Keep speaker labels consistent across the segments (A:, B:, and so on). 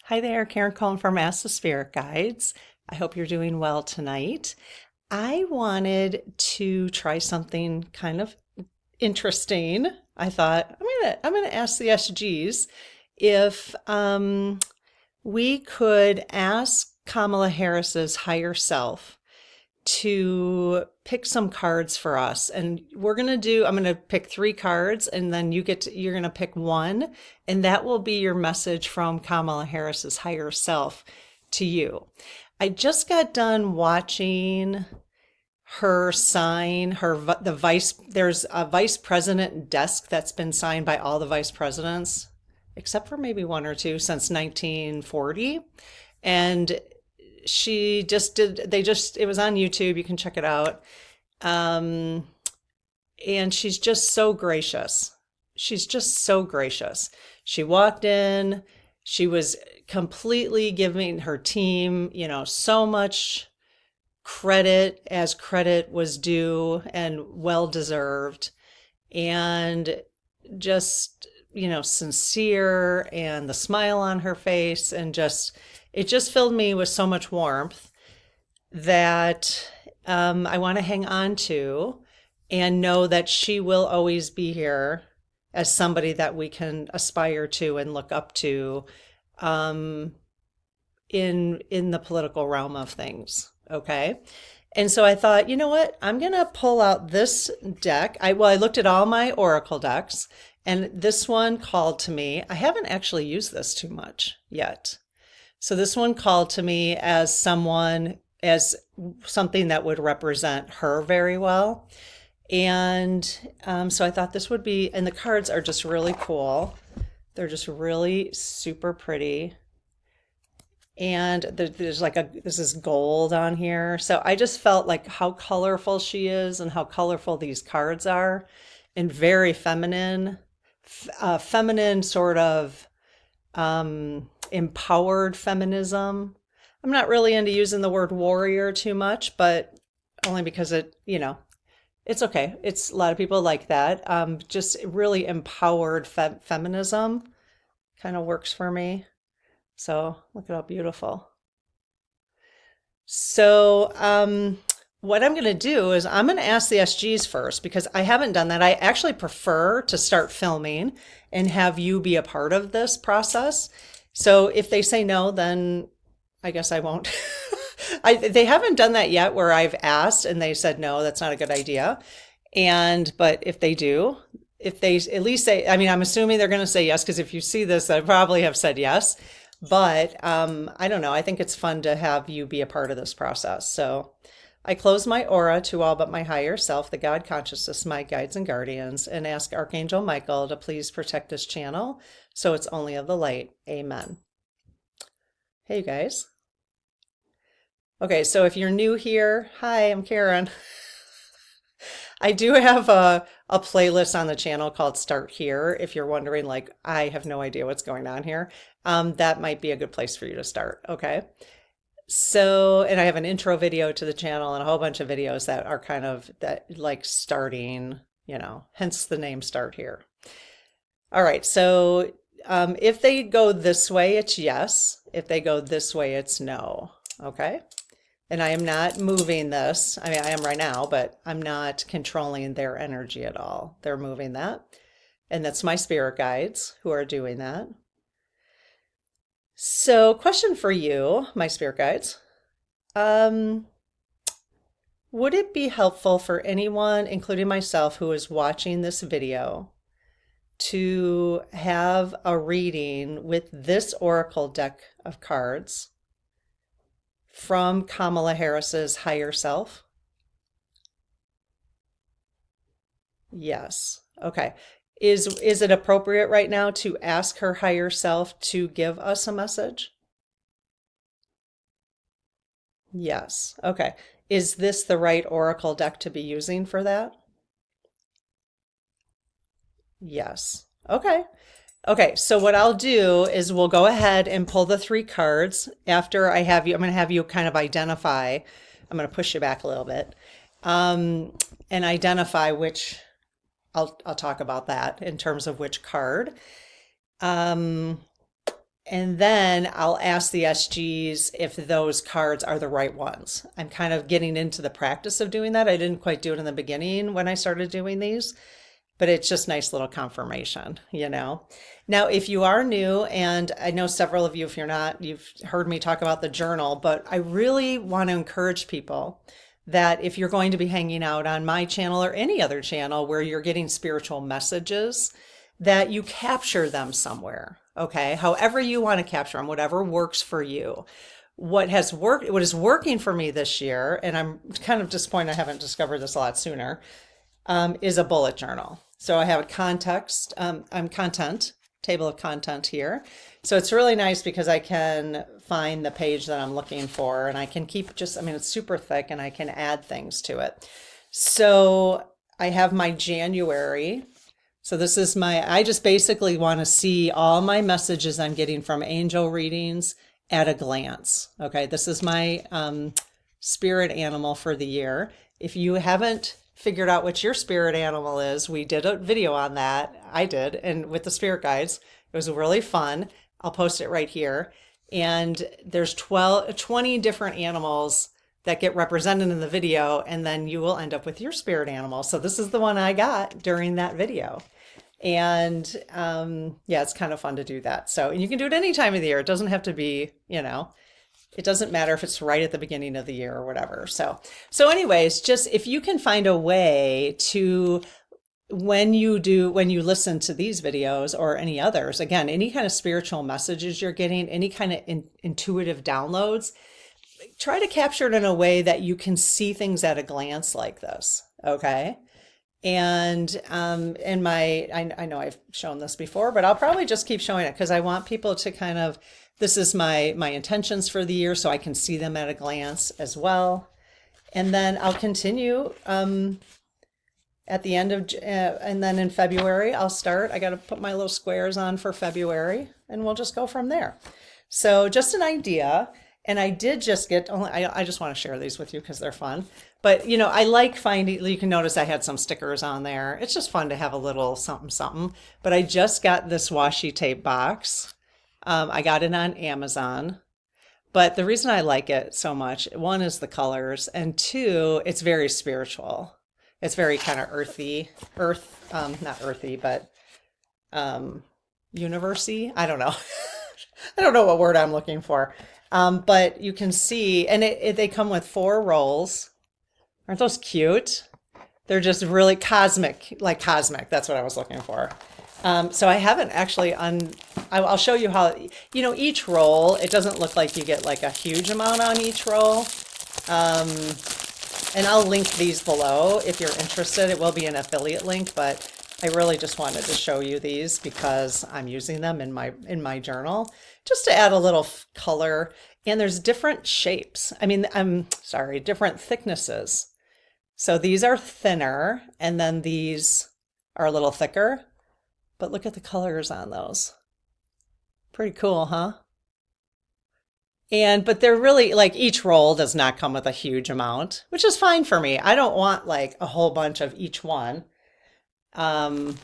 A: Hi there, Karen calling from Ask the Spirit Guides. I hope you're doing well tonight. I wanted to try something kind of interesting. I thought I'm gonna ask the SGs if we could ask Kamala Harris's higher self to pick some cards for us. And I'm going to pick three cards and then you're going to pick one. And that will be your message from Kamala Harris's higher self to you. I just got done watching her sign there's a vice president desk that's been signed by all the vice presidents, except for maybe one or two since 1940. And it was on YouTube. You can check it out. And she's just so gracious. She's just so gracious. She walked in, she was completely giving her team, so much credit as credit was due and well deserved. And just, sincere, and the smile on her face, and it just filled me with so much warmth that I want to hang on to and know that she will always be here as somebody that we can aspire to and look up to in the political realm of things. Okay. And so I thought, you know what? I'm going to pull out this deck. I looked at all my Oracle decks, and this one called to me. I haven't actually used this too much yet. So this one called to me as something that would represent her very well. And so I thought this would be, and the cards are just really cool. They're just really super pretty. And there's this is gold on here. So I just felt like how colorful she is and how colorful these cards are, and very feminine, feminine sort of empowered feminism. I'm not really into using the word warrior too much, but only because it's okay. It's a lot of people like that. Just really empowered feminism kind of works for me. So look at how beautiful. So what I'm going to do is I'm going to ask the SGs first, because I haven't done that. I actually prefer to start filming and have you be a part of this process. So if they say no, then I guess I won't. They haven't done that yet where I've asked and they said, no, that's not a good idea. But if they do, if they at least say, I'm assuming they're going to say yes, because if you see this, I probably have said yes. But I don't know. I think it's fun to have you be a part of this process. So I close my aura to all but my higher self, the God consciousness, my guides and guardians, and ask Archangel Michael to please protect this channel so it's only of the light. Amen. Hey, you guys. Okay, so if you're new here, hi, I'm Karen. I do have a playlist on the channel called Start Here. If you're wondering, I have no idea what's going on here, that might be a good place for you to start. Okay. So, and I have an intro video to the channel and a whole bunch of videos that are kind of starting, hence the name Start Here. All right. So, if they go this way, it's yes. If they go this way, it's no. Okay. And I am not moving this. I am right now, but I'm not controlling their energy at all. They're moving that. And that's my spirit guides who are doing that. So, question for you, my spirit guides. Would it be helpful for anyone, including myself, who is watching this video, to have a reading with this Oracle deck of cards from Kamala Harris's higher self? Yes. Okay. Is it appropriate right now to ask her higher self to give us a message? Yes. Okay. Is this the right Oracle deck to be using for that? Yes. Okay. Okay, so what I'll do is we'll go ahead and pull the three cards after I'm going to have you kind of identify. I'm going to push you back a little bit and identify which, I'll talk about that in terms of which card. And then I'll ask the SGs if those cards are the right ones. I'm kind of getting into the practice of doing that. I didn't quite do it in the beginning when I started doing these, but it's just nice little confirmation, you know. Now, if you are new, and I know several of you, if you're not, you've heard me talk about the journal, but I really want to encourage people that if you're going to be hanging out on my channel or any other channel where you're getting spiritual messages, that you capture them somewhere. Okay, however you want to capture them, whatever works for you. What is working for me this year, and I'm kind of disappointed I haven't discovered this a lot sooner, is a bullet journal. So I have a context, content, table of content here. So it's really nice because I can find the page that I'm looking for, and I can keep it's super thick and I can add things to it. So I have my January. So this is I just basically want to see all my messages I'm getting from angel readings at a glance. Okay, this is my spirit animal for the year. If you haven't figured out what your spirit animal is, we did a video on that. I did, and with the spirit guides. It was really fun. I'll post it right here. And there's 20 different animals that get represented in the video, and then you will end up with your spirit animal. So this is the one I got during that video. And yeah, it's kind of fun to do that. So you can do it any time of the year. It doesn't have to be, it doesn't matter if it's right at the beginning of the year or whatever. So anyways, just if you can find a way to, when you listen to these videos or any others, again, any kind of spiritual messages you're getting, any kind of intuitive downloads, try to capture it in a way that you can see things at a glance like this. Okay. And I know I've shown this before, but I'll probably just keep showing it because I want people to kind of, this is my intentions for the year so I can see them at a glance as well. And then I'll continue at the end of, and then in February, I'll start. I got to put my little squares on for February and we'll just go from there. So just an idea. And I did just get, I just want to share these with you because they're fun. But, I like finding, you can notice I had some stickers on there. It's just fun to have a little something, something. But I just got this washi tape box. I got it on Amazon. But the reason I like it so much, one is the colors, and two, it's very spiritual. It's very kind of not earthy, but universey. I don't know. I don't know what word I'm looking for. But you can see, and they come with 4 rolls. Aren't those cute? They're just really cosmic, like cosmic. That's what I was looking for. So I haven't actually I'll show you how, each roll, it doesn't look like you get like a huge amount on each roll. And I'll link these below if you're interested. It will be an affiliate link, but I really just wanted to show you these because I'm using them in my journal just to add a little color. And there's different shapes. Different thicknesses. So these are thinner and then these are a little thicker, but look at the colors on those. Pretty cool, huh? But they're really like each roll does not come with a huge amount, which is fine for me. I don't want like a whole bunch of each one. Because,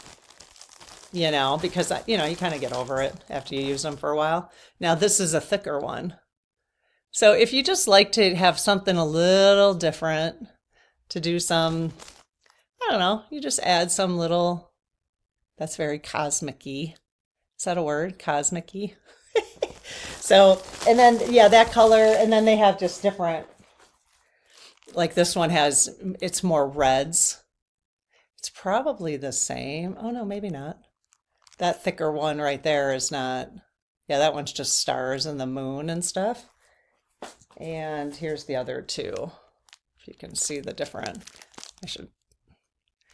A: you kind of get over it after you use them for a while. Now, this is a thicker one. So if you just like to have something a little different, to do some, I don't know, you just add some little, that's very cosmic-y. Is that a word? Cosmic-y? So, and then, yeah, that color, and then they have just different, like this one it's more reds. It's probably the same. Oh, no, maybe not. That thicker one right there is not. Yeah, that one's just stars and the moon and stuff. And here's the other two. If you can see the different.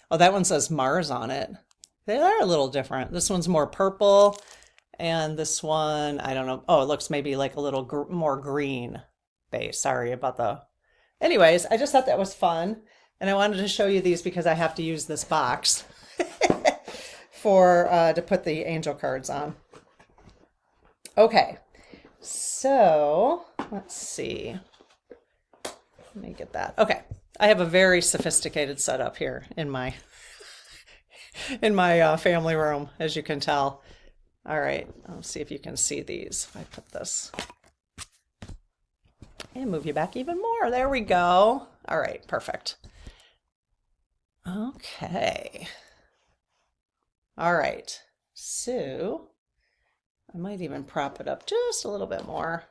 A: Oh, that one says Mars on it. They are a little different. This one's more purple. And this one, I don't know. Oh, it looks maybe like a little more green base. Sorry about the. Anyways, I just thought that was fun. And I wanted to show you these because I have to use this box to put the angel cards on. Okay, so let's see. Let me get that. Okay, I have a very sophisticated setup here in my family room, as you can tell. All right, let's see if you can see these. If I put this and move you back even more. There we go. All right, perfect. Okay. All right, so I might even prop it up just a little bit more.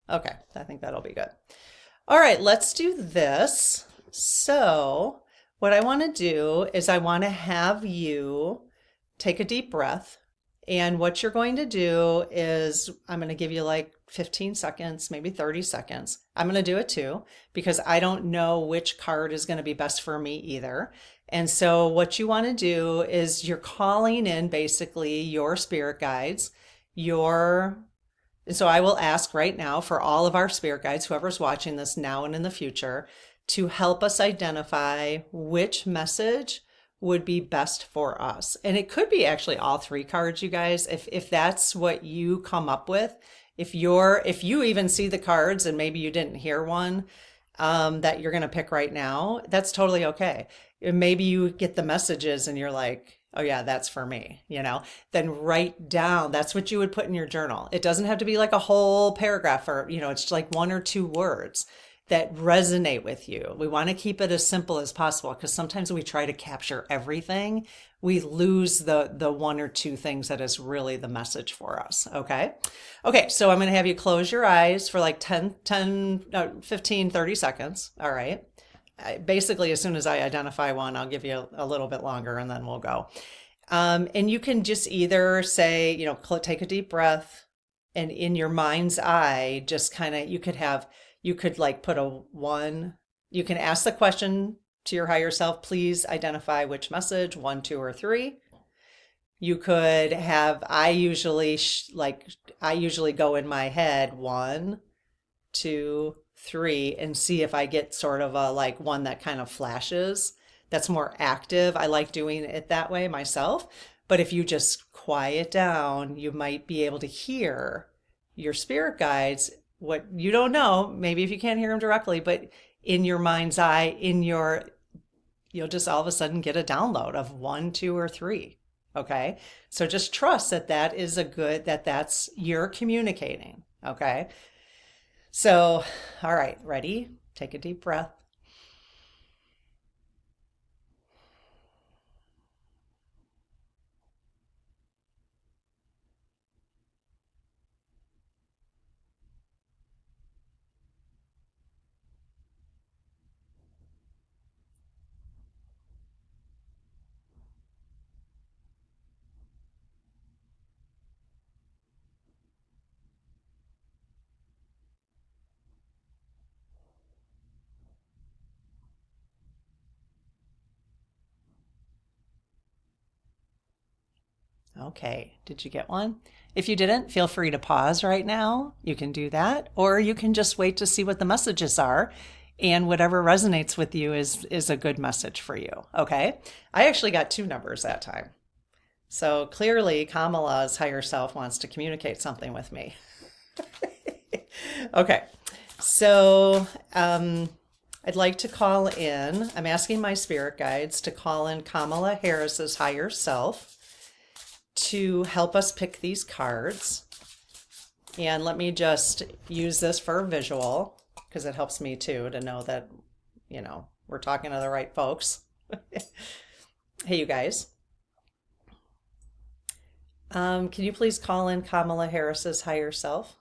A: Okay, I think that'll be good. All right, let's do this. So what I want to do is I want to have you take a deep breath. And what you're going to do is I'm going to give you like 15 seconds, maybe 30 seconds. I'm going to do it too, because I don't know which card is going to be best for me either. And so what you want to do is you're calling in basically your spirit guides, so I will ask right now for all of our spirit guides, whoever's watching this now and in the future, to help us identify which message would be best for us. And it could be actually all three cards, you guys, if that's what you come up with. If you even see the cards and maybe you didn't hear one that you're going to pick right now, that's totally okay. Maybe you get the messages and you're like, oh yeah, that's for me, then write down, that's what you would put in your journal. It doesn't have to be like a whole paragraph or, it's like 1 or 2 words that resonate with you. We want to keep it as simple as possible, because sometimes we try to capture everything. We lose the 1 or 2 things that is really the message for us. Okay. So I'm going to have you close your eyes for like 15, 30 seconds. All right. Basically, as soon as I identify one, I'll give you a little bit longer and then we'll go. And you can just either say, take a deep breath, and in your mind's eye, just kind of, you could like put a 1, you can ask the question to your higher self, please identify which message, 1, 2, or 3. You could have, I usually go in my head 1, 2, 3, and see if I get sort of a like one that kind of flashes. That's more active. I like doing it that way myself. But if you just quiet down, you might be able to hear your spirit guides. What you don't know, maybe if you can't hear them directly, but in your mind's eye, you'll just all of a sudden get a download of 1, 2, or 3. Okay. So just trust that that's you're communicating. Okay. So, all right, ready? Take a deep breath. Okay, did you get one? If you didn't, feel free to pause right now. You can do that, or you can just wait to see what the messages are, and whatever resonates with you is a good message for you. Okay, I actually got 2 numbers that time. So clearly Kamala's higher self wants to communicate something with me. Okay, so I'd like to call in, I'm asking my spirit guides to call in Kamala Harris's higher self to help us pick these cards. And let me just use this for a visual, because it helps me too to know that, we're talking to the right folks. Hey, you guys. Can you please call in Kamala Harris's higher self?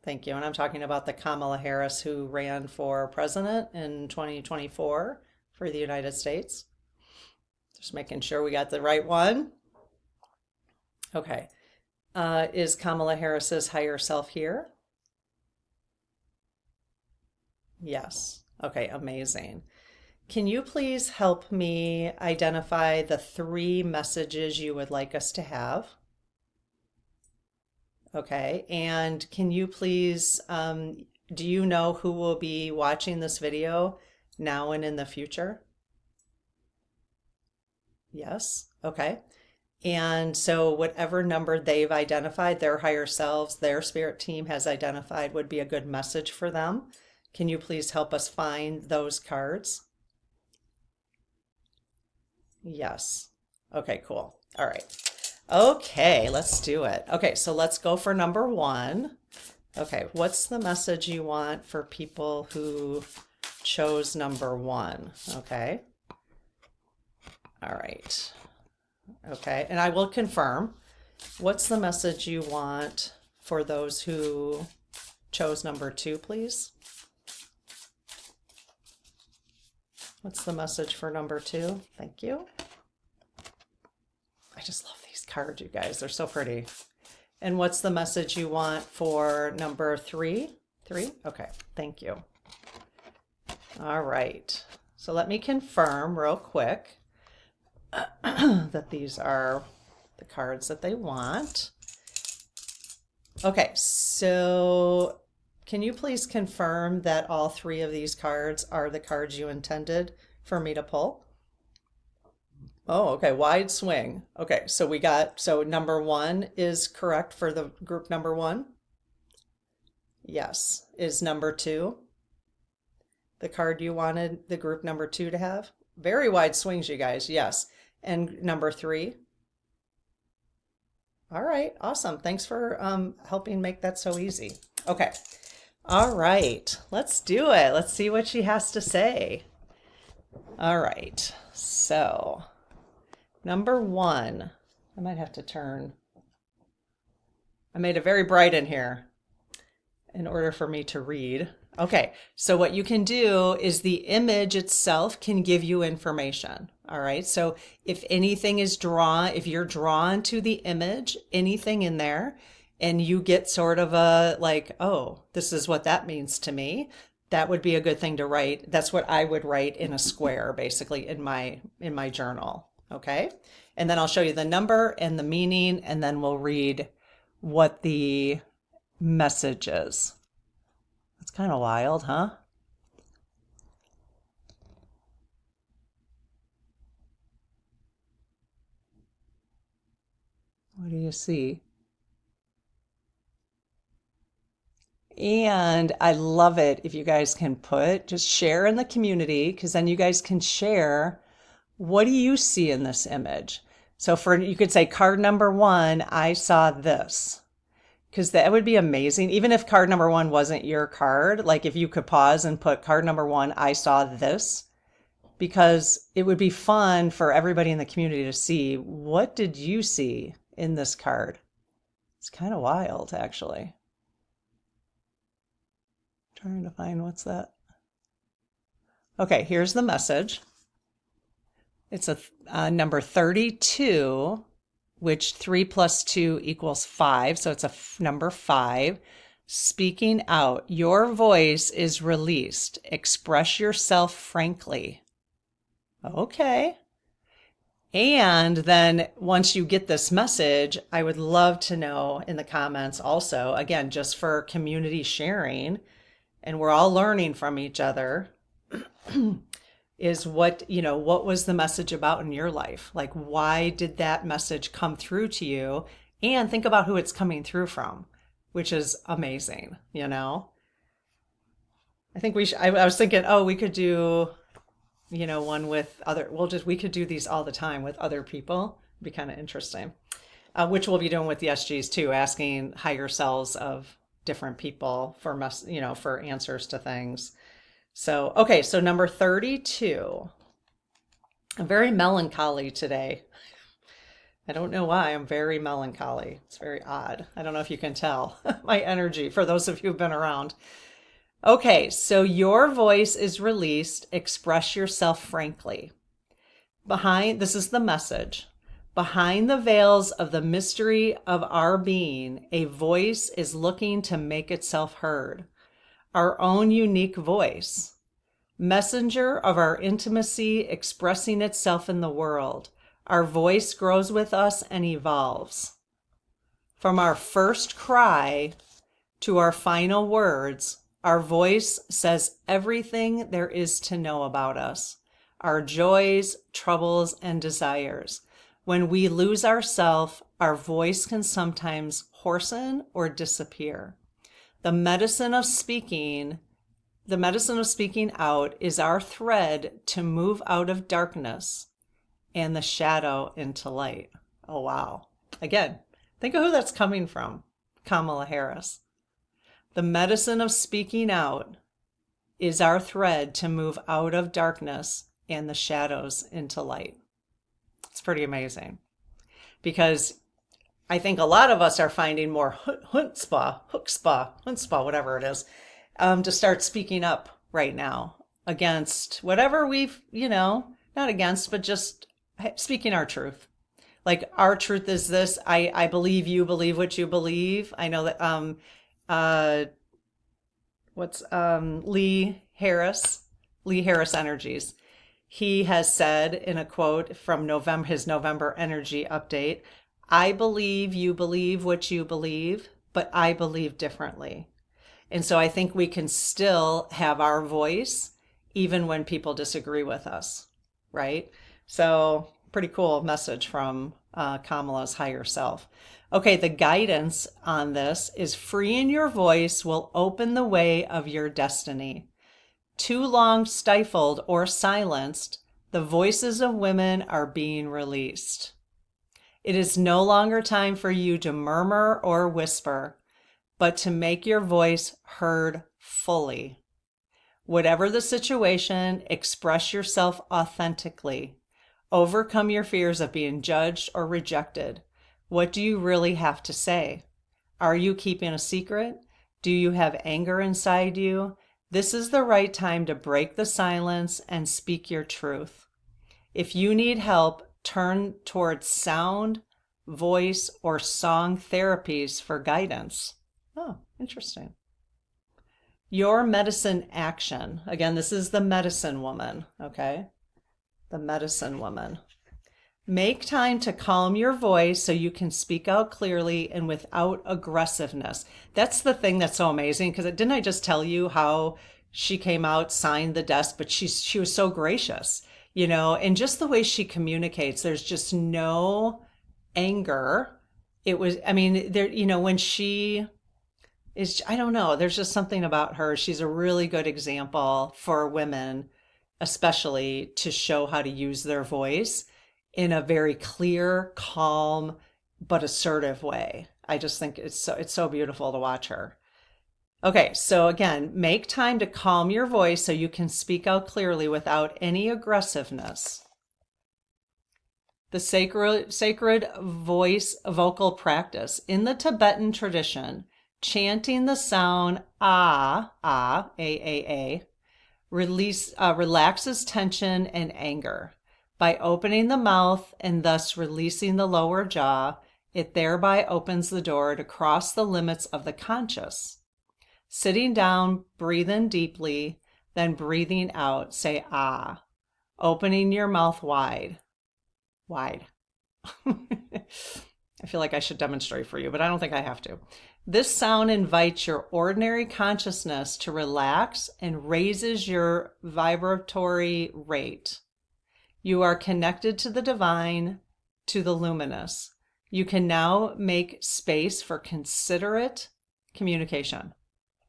A: Thank you. And I'm talking about the Kamala Harris who ran for president in 2024 for the United States. Just making sure we got the right one. Okay. Is Kamala Harris's higher self here? Yes. Okay, amazing. Can you please help me identify the 3 messages you would like us to have? Okay, and can you please, do you know who will be watching this video now and in the future? Yes, okay. And so whatever number they've identified, their higher selves, their spirit team has identified would be a good message for them. Can you please help us find those cards? Yes. Okay, cool. All right. Okay, let's do it. Okay, so let's go for number one. Okay, what's the message you want for people who chose number one? Okay. All right. Okay, and I will confirm. What's the message you want for those who chose number two, please? What's the message for number two? Thank you. I just love these cards, you guys. They're so pretty. And what's the message you want for number three? Three? Okay, thank you. All right. So let me confirm real quick that these are the cards that they want. Okay, so can you please confirm that all three of these cards are the cards you intended for me to pull? Oh, okay, wide swing. Okay, so so number one is correct for the group number one? Yes. Is number two the card you wanted the group number two to have? Very wide swings, you guys, yes. And number three? All right, awesome. Thanks for helping make that so easy. Okay, all right, let's do it. Let's see what she has to say. All right, so number one, I might have to turn. I made it very bright in here in order for me to read. Okay, so what you can do is the image itself can give you information. All right, so if anything is if you're drawn to the image, anything in there, and you get sort of a like, oh, this is what that means to me, that would be a good thing to write. That's what I would write in a square, basically, in my journal. Okay, and then I'll show you the number and the meaning, and then we'll read what the message is. That's kind of wild, huh? What do you see? And I love it if you guys can just share in the community, because then you guys can share, what do you see in this image? So you could say card number one, I saw this. Because that would be amazing. Even if card number one wasn't your card, like if you could pause and put card number one, I saw this, because it would be fun for everybody in the community to see, what did you see in this card? It's kind of wild, actually. Trying to find what's that. Okay, here's the message. It's a number 32. Which 3 plus 2 equals 5. So it's number 5. Speaking out. Your voice is released. Express yourself frankly. Okay. And then once you get this message, I would love to know in the comments also, again, just for community sharing, and we're all learning from each other, is what was the message about in your life? Like, why did that message come through to you? And think about who it's coming through from, which is amazing, I think I was thinking, oh, we could do, one with we could do these all the time with other people. It'd be kind of interesting. Which we'll be doing with the SGs too, asking higher selves of different people for for answers to things. So, okay, so number 32. I'm very melancholy today. I don't know why, I'm very melancholy. It's very odd. I don't know if you can tell my energy for those of you who've been around. Okay, so your voice is released. Express yourself frankly. This is the message. Behind the veils of the mystery of our being, a voice is looking to make itself heard. Our own unique voice, messenger of our intimacy expressing itself in the world. Our voice grows with us and evolves. From our first cry to our final words, our voice says everything there is to know about us, our joys, troubles, and desires. When we lose ourselves, our voice can sometimes hoarsen or disappear. The medicine of speaking out is our thread to move out of darkness and the shadow into light. Oh, wow. Again, think of who that's coming from. Kamala Harris. The medicine of speaking out is our thread to move out of darkness and the shadows into light. It's pretty amazing because I think a lot of us are finding more chutzpah, whatever it is, to start speaking up right now against whatever we've, not against, but just speaking our truth. Like, our truth is this. I believe you believe what you believe. I know that Lee Harris Energies. He has said in a quote from his November energy update, I believe you believe what you believe, but I believe differently. And so I think we can still have our voice even when people disagree with us, right? So pretty cool message from Kamala's higher self. Okay, the guidance on this is freeing your voice will open the way of your destiny. Too long stifled or silenced, the voices of women are being released. It is no longer time for you to murmur or whisper, but to make your voice heard fully. Whatever the situation, express yourself authentically. Overcome your fears of being judged or rejected. What do you really have to say? Are you keeping a secret? Do you have anger inside you? This is the right time to break the silence and speak your truth. If you need help, turn towards sound, voice, or song therapies for guidance. Oh, interesting. Your medicine action. Again, this is the medicine woman, okay? The medicine woman. Make time to calm your voice so you can speak out clearly and without aggressiveness. That's the thing that's so amazing, because didn't I just tell you how she came out, signed the desk, but she was so gracious, and just the way she communicates, there's just no anger. It was, when she is, I don't know, there's just something about her. She's a really good example for women, especially, to show how to use their voice in a very clear, calm, but assertive way. I just think it's so beautiful to watch her. Okay, so again, make time to calm your voice so you can speak out clearly without any aggressiveness. The sacred voice vocal practice. In the Tibetan tradition, chanting the sound A, relaxes tension and anger. By opening the mouth and thus releasing the lower jaw, it thereby opens the door to cross the limits of the conscious. Sitting down, breathe in deeply, then breathing out, say ah, opening your mouth wide. Wide. I feel like I should demonstrate for you, but I don't think I have to. This sound invites your ordinary consciousness to relax and raises your vibratory rate. You are connected to the divine, to the luminous. You can now make space for considerate communication.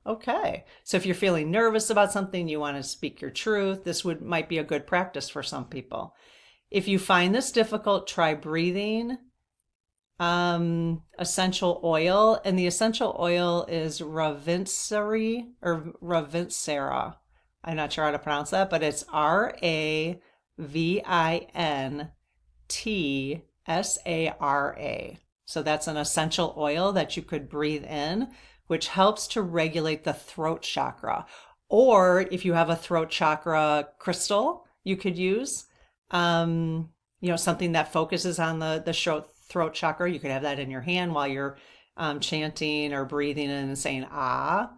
A: Okay, so if you're feeling nervous about something, you want to speak your truth, this might be a good practice for some people. If you find this difficult, try breathing essential oil, and the essential oil is Ravinsari or Ravinsara. I'm not sure how to pronounce that, but it's Ravintsara. So that's an essential oil that you could breathe in, which helps to regulate the throat chakra. Or if you have a throat chakra crystal, you could use, something that focuses on the throat chakra. You could have that in your hand while you're chanting or breathing in and saying ah.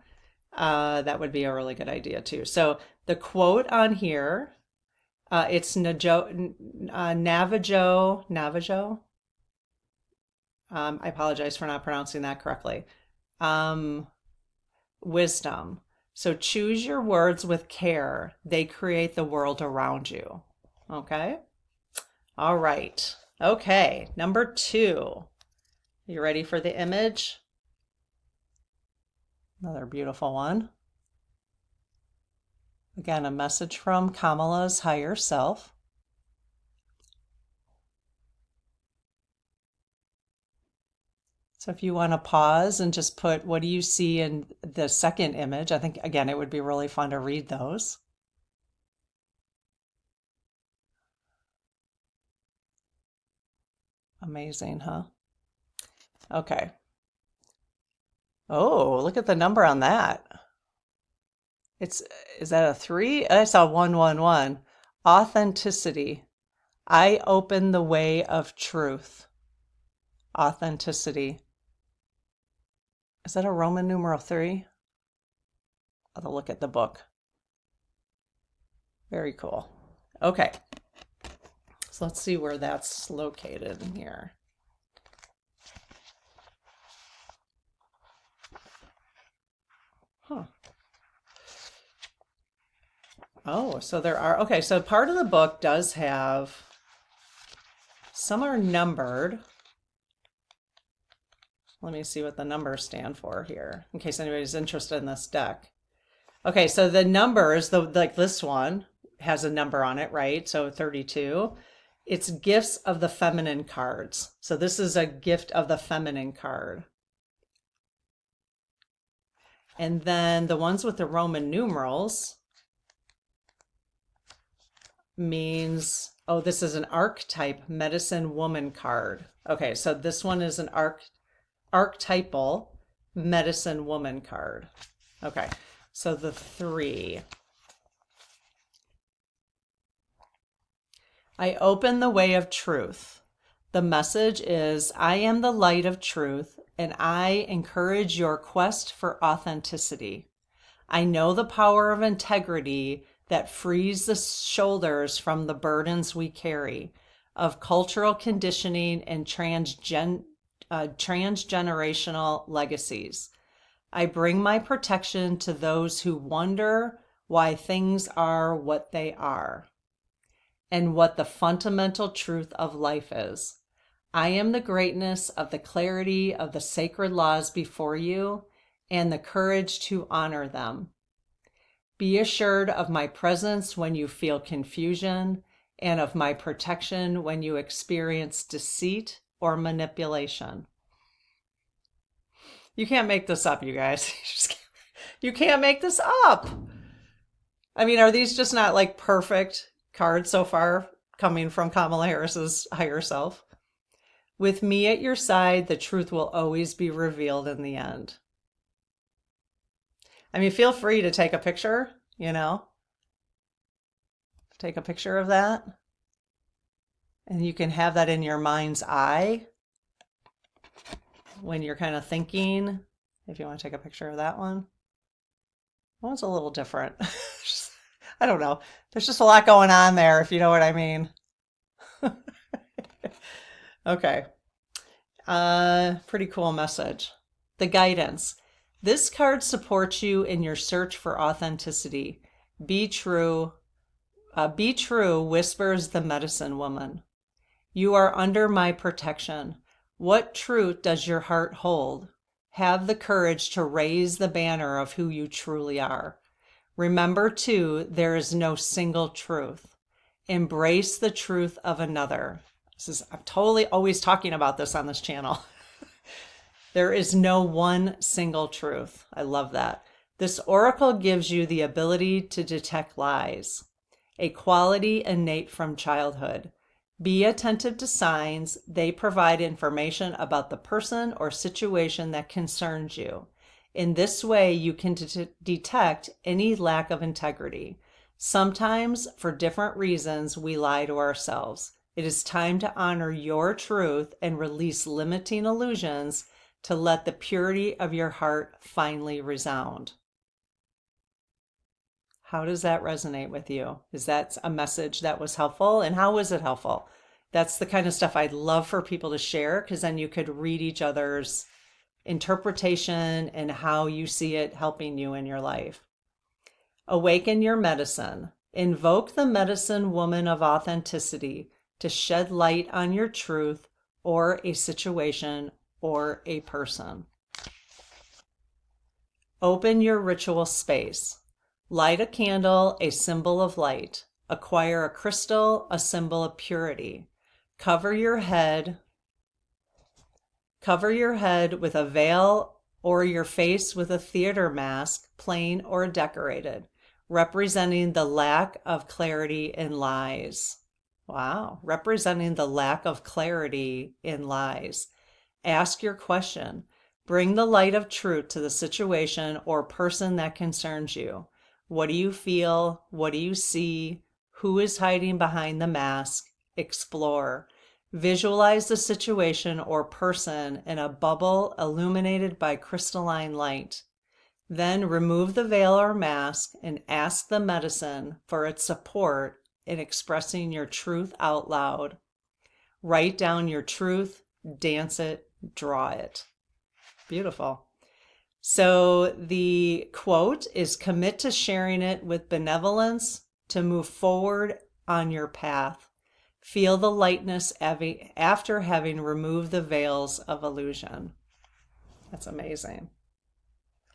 A: That would be a really good idea too. So the quote on here, it's Navajo. I apologize for not pronouncing that correctly. Wisdom. So choose your words with care. They create the world around you. Okay? All right. Okay. Number 2. You ready for the image? Another beautiful one. Again, a message from Kamala's higher self. So if you want to pause and just put, what do you see in the second image? I think, again, it would be really fun to read those. Amazing, huh? Okay. Oh, look at the number on that. Is that a 3? I saw 111. Authenticity. I open the way of truth. Authenticity. Is that a Roman numeral 3? I'll have to look at the book. Very cool. Okay. So let's see where that's located in here. Huh. Oh, so there are, okay, so part of the book does have, some are numbered. Let me see what the numbers stand for here, in case anybody's interested in this deck. Okay, so the numbers, like this one has a number on it, right? So 32. It's gifts of the feminine cards. So this is a gift of the feminine card. And then the ones with the Roman numerals means, oh, this is an archetype medicine woman card. Okay, so this one is an archetypal medicine woman card. Okay, so the 3. I open the way of truth. The message is, I am the light of truth, and I encourage your quest for authenticity. I know the power of integrity that frees the shoulders from the burdens we carry, of cultural conditioning and transgenerational legacies. I bring my protection to those who wonder why things are what they are, and what the fundamental truth of life is. I am the greatness of the clarity of the sacred laws before you, and the courage to honor them. Be assured of my presence when you feel confusion, and of my protection when you experience deceit or manipulation. You can't make this up, you guys. You can't make this up. I mean, are these just not like perfect cards so far coming from Kamala Harris's higher self? With me at your side, the truth will always be revealed in the end. I mean, feel free to take a picture, you know, take a picture of that. And you can have that in your mind's eye when you're kind of thinking, if you want to take a picture of that one. That one's a little different. I don't know. There's just a lot going on there, if you know what I mean. Okay. Pretty cool message. The guidance. This card supports you in your search for authenticity. Be true. Be true, whispers the medicine woman. You are under my protection. What truth does your heart hold? Have the courage to raise the banner of who you truly are. Remember, too, there is no single truth. Embrace the truth of another. I'm totally always talking about this on this channel. There is no one single truth. I love that. This oracle gives you the ability to detect lies, a quality innate from childhood. Be attentive to signs. They provide information about the person or situation that concerns you. In this way, you can detect any lack of integrity. Sometimes, for different reasons, we lie to ourselves. It is time to honor your truth and release limiting illusions to let the purity of your heart finally resound. How does that resonate with you? Is that a message that was helpful? And how was it helpful? That's the kind of stuff I'd love for people to share, because then you could read each other's interpretation and how you see it helping you in your life. Awaken your medicine. Invoke the medicine woman of authenticity to shed light on your truth or a situation or a person. Open your ritual space. Light a candle, a symbol of light. Acquire a crystal, a symbol of purity. Cover your head Cover your head with a veil or your face with a theater mask, plain or decorated, representing the lack of clarity in lies. Wow, representing the lack of clarity in lies. Ask your question. Bring the light of truth to the situation or person that concerns you. What do you feel? What do you see? Who is hiding behind the mask? Explore. Visualize the situation or person in a bubble illuminated by crystalline light. Then remove the veil or mask and ask the medicine for its support in expressing your truth out loud. Write down your truth, dance it, draw it. Beautiful. So the quote is, commit to sharing it with benevolence to move forward on your path. Feel the lightness after having removed the veils of illusion. That's amazing.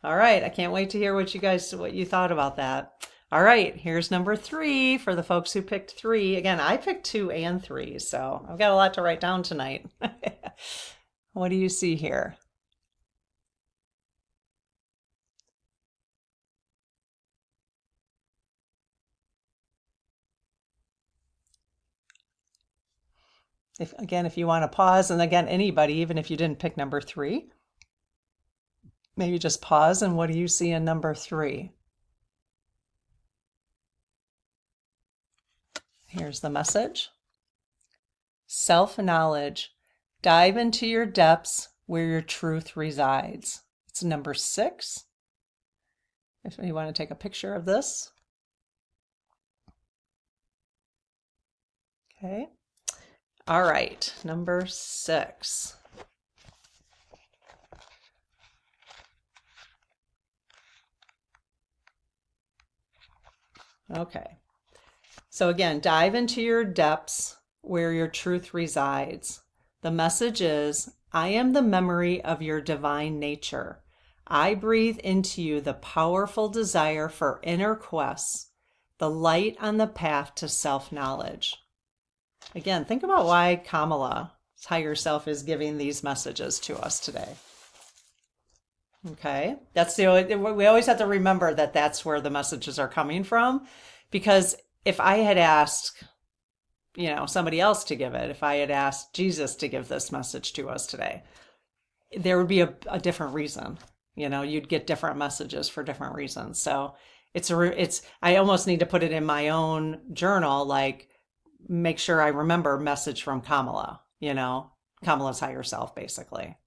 A: All right, I can't wait to hear what you thought about that. All right, here's number 3 for the folks who picked 3. Again, I picked 2 and 3, so I've got a lot to write down tonight. What do you see here? If you want to pause, and again, anybody, even if you didn't pick number 3, maybe just pause, and what do you see in number 3? Here's the message. Self-knowledge. Dive into your depths where your truth resides. It's number 6. If you want to take a picture of this. Okay. All right, number 6. Okay. So again, dive into your depths where your truth resides. The message is, I am the memory of your divine nature. I breathe into you the powerful desire for inner quests, the light on the path to self-knowledge. Again, think about why Kamala's higher self is giving these messages to us today. Okay, we always have to remember that that's where the messages are coming from, because if I had asked, somebody else to give it, if I had asked Jesus to give this message to us today, there would be a different reason. You'd get different messages for different reasons. So I almost need to put it in my own journal, like, make sure I remember message from Kamala, Kamala's higher self, basically.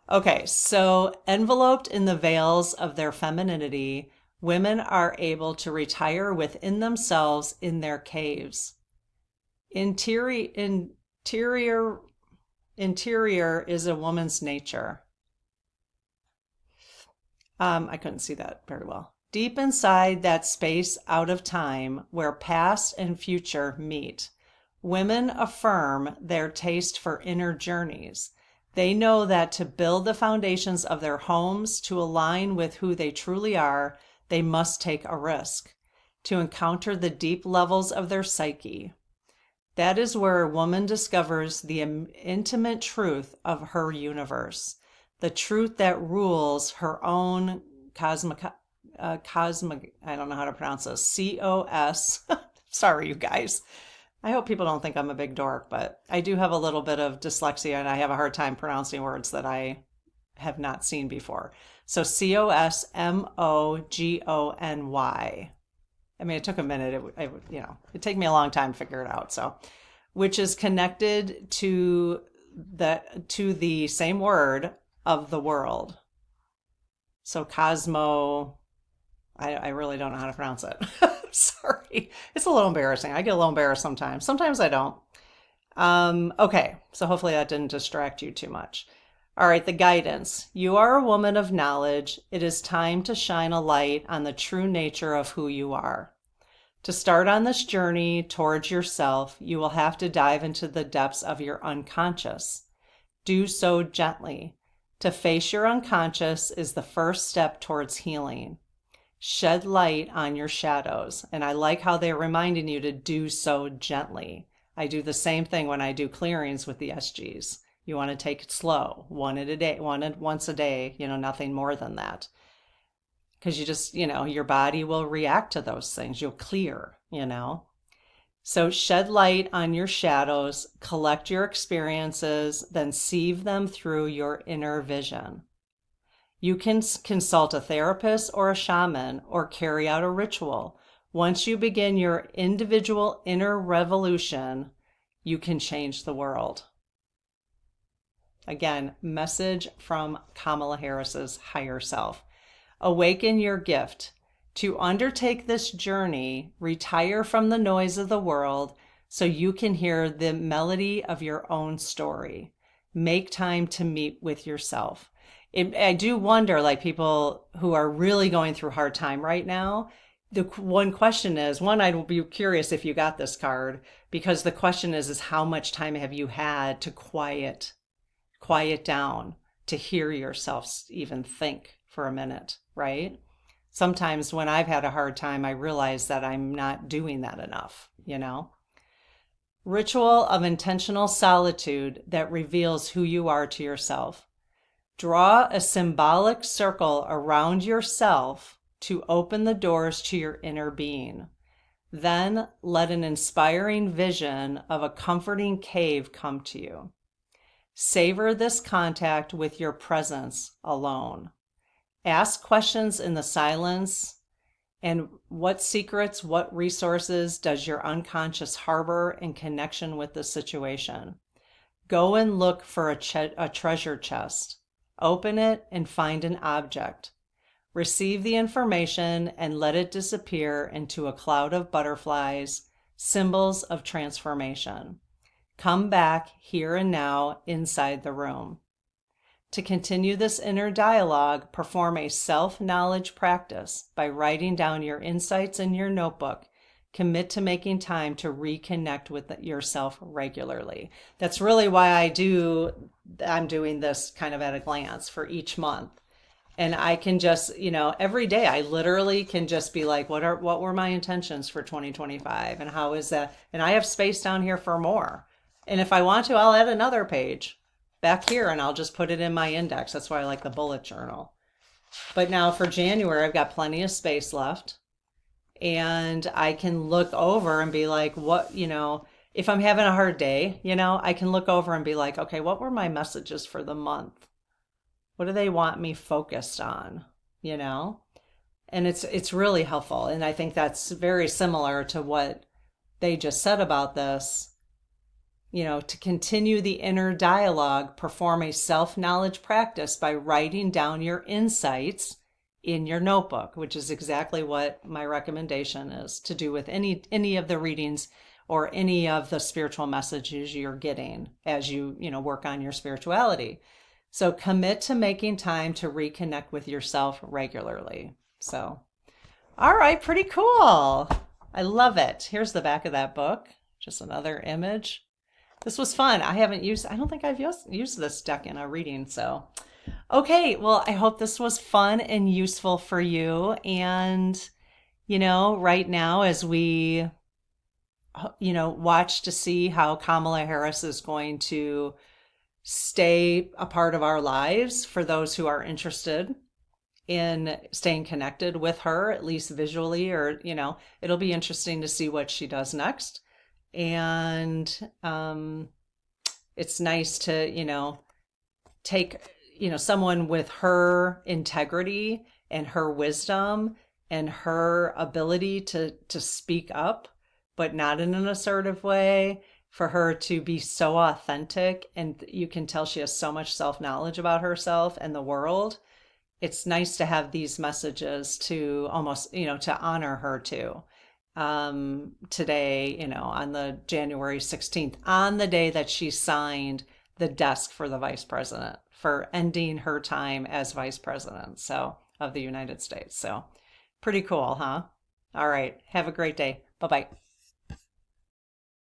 A: Okay, so enveloped in the veils of their femininity, women are able to retire within themselves in their caves. Interior is a woman's nature. I couldn't see that very well. Deep inside that space out of time where past and future meet, women affirm their taste for inner journeys. They know that to build the foundations of their homes to align with who they truly are, they must take a risk to encounter the deep levels of their psyche. That is where a woman discovers the intimate truth of her universe, the truth that rules her own cosmic, I don't know how to pronounce this, COS. Sorry, you guys. I hope people don't think I'm a big dork, but I do have a little bit of dyslexia and I have a hard time pronouncing words that I have not seen before. So COSMOGONY. I mean, it took a minute. It'd take me a long time to figure it out. So, which is connected to the same word of the world. So Cosmo, I really don't know how to pronounce it. Sorry. It's a little embarrassing. I get a little embarrassed sometimes. Sometimes I don't. Okay, so hopefully that didn't distract you too much. All right, the guidance. You are a woman of knowledge. It is time to shine a light on the true nature of who you are. To start on this journey towards yourself, you will have to dive into the depths of your unconscious. Do so gently. To face your unconscious is the first step towards healing. Shed light on your shadows. And I like how they're reminding you to do so gently. I do the same thing when I do clearings with the SGs. You want to take it slow, one at a day, once a day, nothing more than that. Because you just, your body will react to those things. You'll clear. So shed light on your shadows, collect your experiences, then sieve them through your inner vision. You can consult a therapist or a shaman or carry out a ritual. Once you begin your individual inner revolution, you can change the world. Again, message from Kamala Harris's higher self. Awaken your gift. To undertake this journey, retire from the noise of the world so you can hear the melody of your own story. Make time to meet with yourself. I do wonder, like people who are really going through a hard time right now, the one question is, I'd be curious if you got this card, because the question is how much time have you had to quiet down, to hear yourself even think for a minute, right? Sometimes when I've had a hard time, I realize that I'm not doing that enough, Ritual of intentional solitude that reveals who you are to yourself. Draw a symbolic circle around yourself to open the doors to your inner being. Then let an inspiring vision of a comforting cave come to you. Savor this contact with your presence alone. Ask questions in the silence. And what secrets, what resources does your unconscious harbor in connection with the situation? Go and look for a treasure chest. Open it and find an object. Receive the information and let it disappear into a cloud of butterflies, symbols of transformation. Come back here and now inside the room. To continue this inner dialogue, perform a self-knowledge practice by writing down your insights in your notebook. Commit to making time to reconnect with yourself regularly. That's really why I'm doing this kind of at a glance for each month. And I can just, every day I literally can just be like, what were my intentions for 2025? And how is that? And I have space down here for more. And if I want to, I'll add another page back here and I'll just put it in my index. That's why I like the bullet journal. But now for January, I've got plenty of space left. And I can look over and be like, if I'm having a hard day, I can look over and be like, okay, what were my messages for the month? What do they want me focused on? And it's really helpful. And I think that's very similar to what they just said about this. To continue the inner dialogue, perform a self-knowledge practice by writing down your insights in your notebook, which is exactly what my recommendation is to do with any of the readings or any of the spiritual messages you're getting as you work on your spirituality. So commit to making time to reconnect with yourself regularly. So, all right, pretty cool. I love it. Here's the back of that book. Just another image. This was fun. I don't think I've used this deck in a reading. So, okay. Well, I hope this was fun and useful for you. And, right now as we, watch to see how Kamala Harris is going to stay a part of our lives for those who are interested in staying connected with her, at least visually, or, it'll be interesting to see what she does next. And it's nice to, take, someone with her integrity and her wisdom and her ability to speak up, but not in an assertive way, for her to be so authentic. And you can tell she has so much self-knowledge about herself and the world. It's nice to have these messages to almost, to honor her too. Today, on the January 16th, on the day that she signed the desk for the vice president, for ending her time as vice president, of the United States. So pretty cool, huh? All right. Have a great day. Bye-bye.